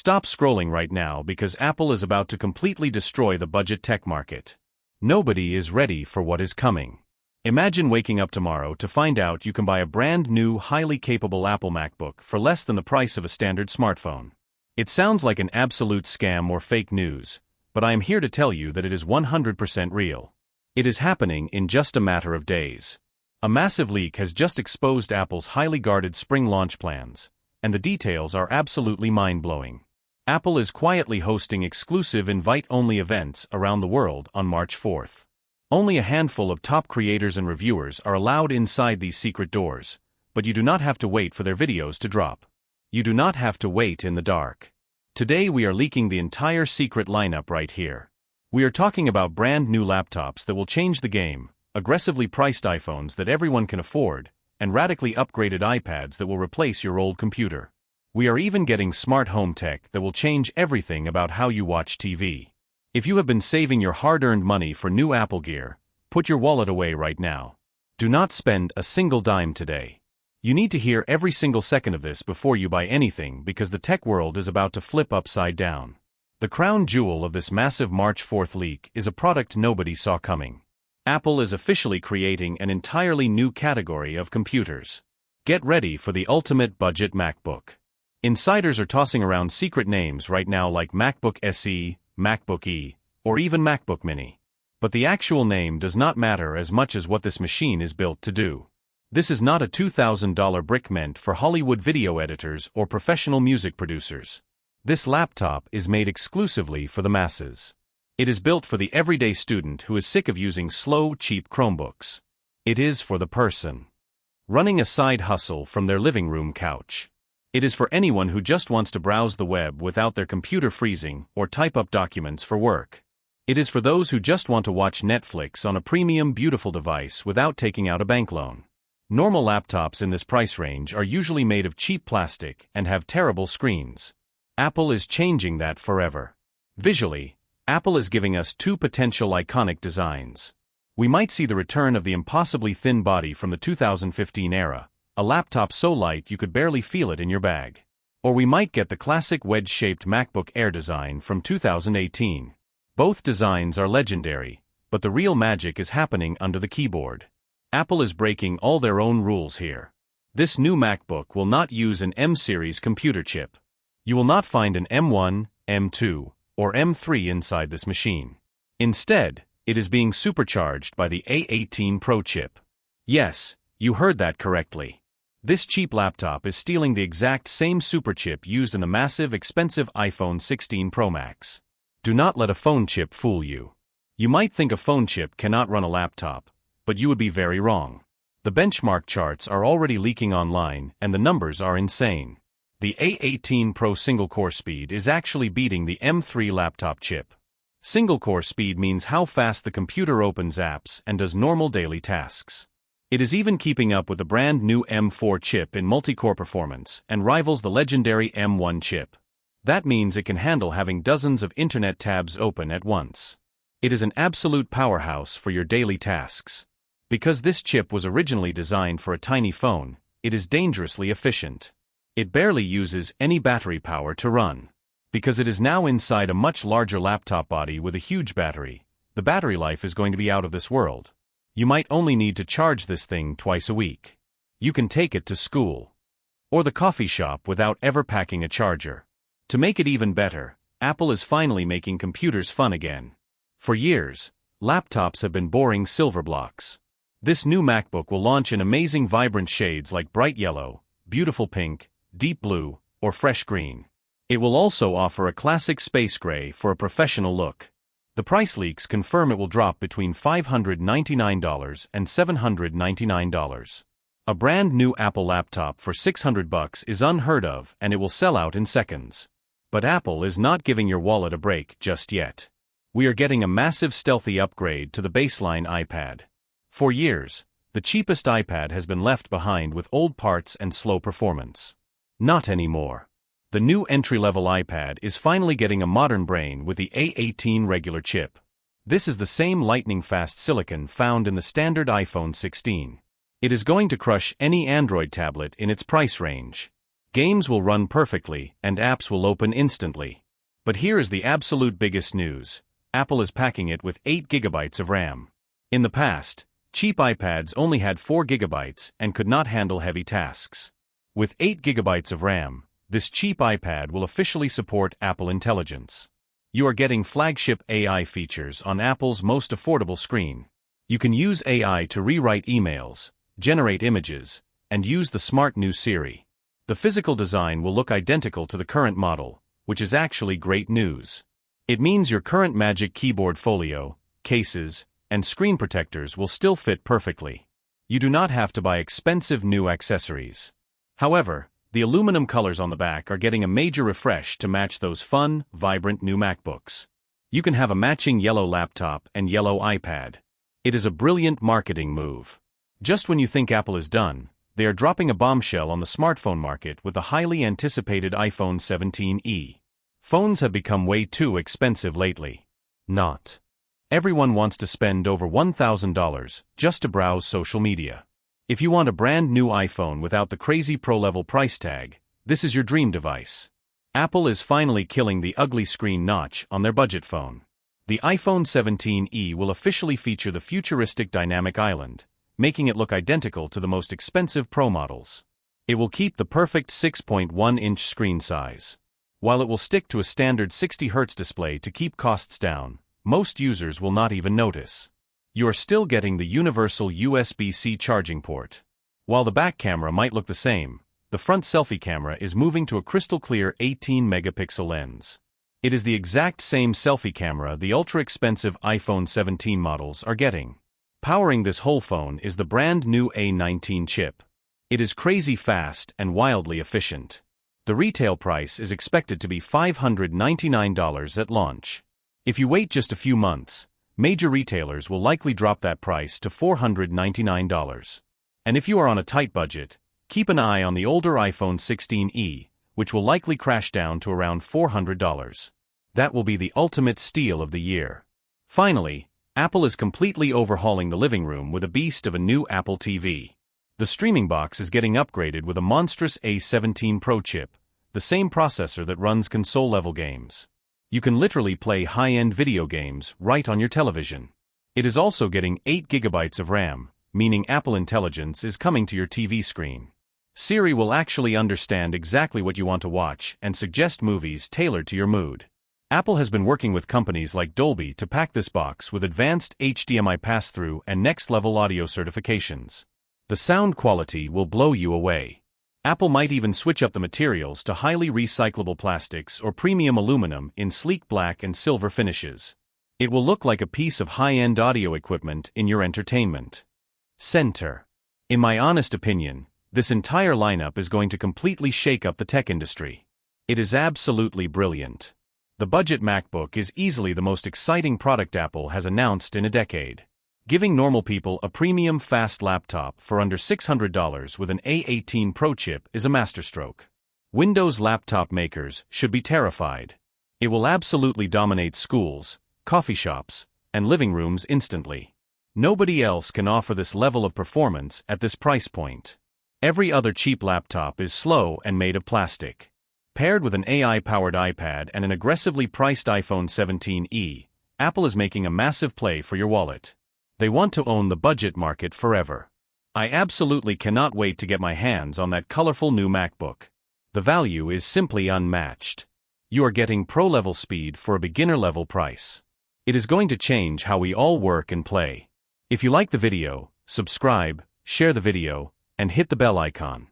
Stop scrolling right now because Apple is about to completely destroy the budget tech market. Nobody is ready for what is coming. Imagine waking up tomorrow to find out you can buy a brand new, highly capable Apple MacBook for less than the price of a standard smartphone. It sounds like an absolute scam or fake news, but I am here to tell you that it is 100% real. It is happening in just a matter of days. A massive leak has just exposed Apple's highly guarded spring launch plans, and the details are absolutely mind-blowing. Apple is quietly hosting exclusive invite-only events around the world on March 4th. Only a handful of top creators and reviewers are allowed inside these secret doors, but you do not have to wait for their videos to drop. You do not have to wait in the dark. Today we are leaking the entire secret lineup right here. We are talking about brand new laptops that will change the game, aggressively priced iPhones that everyone can afford, and radically upgraded iPads that will replace your old computer. We are even getting smart home tech that will change everything about how you watch TV. If you have been saving your hard-earned money for new Apple gear, put your wallet away right now. Do not spend a single dime today. You need to hear every single second of this before you buy anything because the tech world is about to flip upside down. The crown jewel of this massive March 4th leak is a product nobody saw coming. Apple is officially creating an entirely new category of computers. Get ready for the ultimate budget MacBook. Insiders are tossing around secret names right now like MacBook SE, MacBook E, or even MacBook Mini. But the actual name does not matter as much as what this machine is built to do. This is not a $2,000 brick meant for Hollywood video editors or professional music producers. This laptop is made exclusively for the masses. It is built for the everyday student who is sick of using slow, cheap Chromebooks. It is for the person running a side hustle from their living room couch. It is for anyone who just wants to browse the web without their computer freezing or type up documents for work. It is for those who just want to watch Netflix on a premium, beautiful device without taking out a bank loan. Normal laptops in this price range are usually made of cheap plastic and have terrible screens. Apple is changing that forever. Visually, Apple is giving us two potential iconic designs. We might see the return of the impossibly thin body from the 2015 era, a laptop so light you could barely feel it in your bag. Or we might get the classic wedge-shaped MacBook Air design from 2018. Both designs are legendary, but the real magic is happening under the keyboard. Apple is breaking all their own rules here. This new MacBook will not use an M-series computer chip. You will not find an M1, M2, or M3 inside this machine. Instead, it is being supercharged by the A18 Pro chip. Yes, you heard that correctly. This cheap laptop is stealing the exact same superchip used in the massive, expensive iPhone 16 Pro Max. Do not let a phone chip fool you. You might think a phone chip cannot run a laptop, but you would be very wrong. The benchmark charts are already leaking online, and the numbers are insane. The A18 Pro single-core speed is actually beating the M3 laptop chip. Single-core speed means how fast the computer opens apps and does normal daily tasks. It is even keeping up with the brand new M4 chip in multi-core performance and rivals the legendary M1 chip. That means it can handle having dozens of internet tabs open at once. It is an absolute powerhouse for your daily tasks. Because this chip was originally designed for a tiny phone, it is dangerously efficient. It barely uses any battery power to run. Because it is now inside a much larger laptop body with a huge battery, the battery life is going to be out of this world. You might only need to charge this thing twice a week. You can take it to school or the coffee shop without ever packing a charger. To make it even better, Apple is finally making computers fun again. For years, laptops have been boring silver blocks. This new MacBook will launch in amazing vibrant shades like bright yellow, beautiful pink, deep blue, or fresh green. It will also offer a classic space gray for a professional look. The price leaks confirm it will drop between $599 and $799. A brand new Apple laptop for $600 is unheard of and it will sell out in seconds. But Apple is not giving your wallet a break just yet. We are getting a massive stealthy upgrade to the baseline iPad. For years, the cheapest iPad has been left behind with old parts and slow performance. Not anymore. The new entry-level iPad is finally getting a modern brain with the A18 regular chip. This is the same lightning-fast silicon found in the standard iPhone 16. It is going to crush any Android tablet in its price range. Games will run perfectly, and apps will open instantly. But here is the absolute biggest news. Apple is packing it with 8 gigabytes of RAM. In the past, cheap iPads only had 4 gigabytes and could not handle heavy tasks. With 8 gigabytes of RAM, this cheap iPad will officially support Apple Intelligence. You are getting flagship AI features on Apple's most affordable screen. You can use AI to rewrite emails, generate images, and use the smart new Siri. The physical design will look identical to the current model, which is actually great news. It means your current Magic Keyboard folio, cases, and screen protectors will still fit perfectly. You do not have to buy expensive new accessories. However, the aluminum colors on the back are getting a major refresh to match those fun, vibrant new MacBooks. You can have a matching yellow laptop and yellow iPad. It is a brilliant marketing move. Just when you think Apple is done, they are dropping a bombshell on the smartphone market with the highly anticipated iPhone 17e. Phones have become way too expensive lately. Not everyone wants to spend over $1,000 just to browse social media. If you want a brand new iPhone without the crazy pro-level price tag, this is your dream device. Apple is finally killing the ugly screen notch on their budget phone. The iPhone 17e will officially feature the futuristic dynamic island, making it look identical to the most expensive Pro models. It will keep the perfect 6.1-inch screen size. While it will stick to a standard 60Hz display to keep costs down, most users will not even notice. You are still getting the universal USB-C charging port. While the back camera might look the same, the front selfie camera is moving to a crystal-clear 18-megapixel lens. It is the exact same selfie camera the ultra-expensive iPhone 17 models are getting. Powering this whole phone is the brand new A18 chip. It is crazy fast and wildly efficient. The retail price is expected to be $599 at launch. If you wait just a few months, major retailers will likely drop that price to $499. And if you are on a tight budget, keep an eye on the older iPhone 16e, which will likely crash down to around $400. That will be the ultimate steal of the year. Finally, Apple is completely overhauling the living room with a beast of a new Apple TV. The streaming box is getting upgraded with a monstrous A17 Pro chip, the same processor that runs console-level games. You can literally play high-end video games right on your television. It is also getting 8 gigabytes of RAM, meaning Apple Intelligence is coming to your TV screen. Siri will actually understand exactly what you want to watch and suggest movies tailored to your mood. Apple has been working with companies like Dolby to pack this box with advanced HDMI pass-through and next-level audio certifications. The sound quality will blow you away. Apple might even switch up the materials to highly recyclable plastics or premium aluminum in sleek black and silver finishes. It will look like a piece of high-end audio equipment in your entertainment center. In my honest opinion, this entire lineup is going to completely shake up the tech industry. It is absolutely brilliant. The budget MacBook is easily the most exciting product Apple has announced in a decade. Giving normal people a premium fast laptop for under $600 with an A18 Pro chip is a masterstroke. Windows laptop makers should be terrified. It will absolutely dominate schools, coffee shops, and living rooms instantly. Nobody else can offer this level of performance at this price point. Every other cheap laptop is slow and made of plastic. Paired with an AI-powered iPad and an aggressively priced iPhone 17e, Apple is making a massive play for your wallet. They want to own the budget market forever. I absolutely cannot wait to get my hands on that colorful new MacBook. The value is simply unmatched. You are getting pro-level speed for a beginner-level price. It is going to change how we all work and play. If you like the video, subscribe, share the video, and hit the bell icon.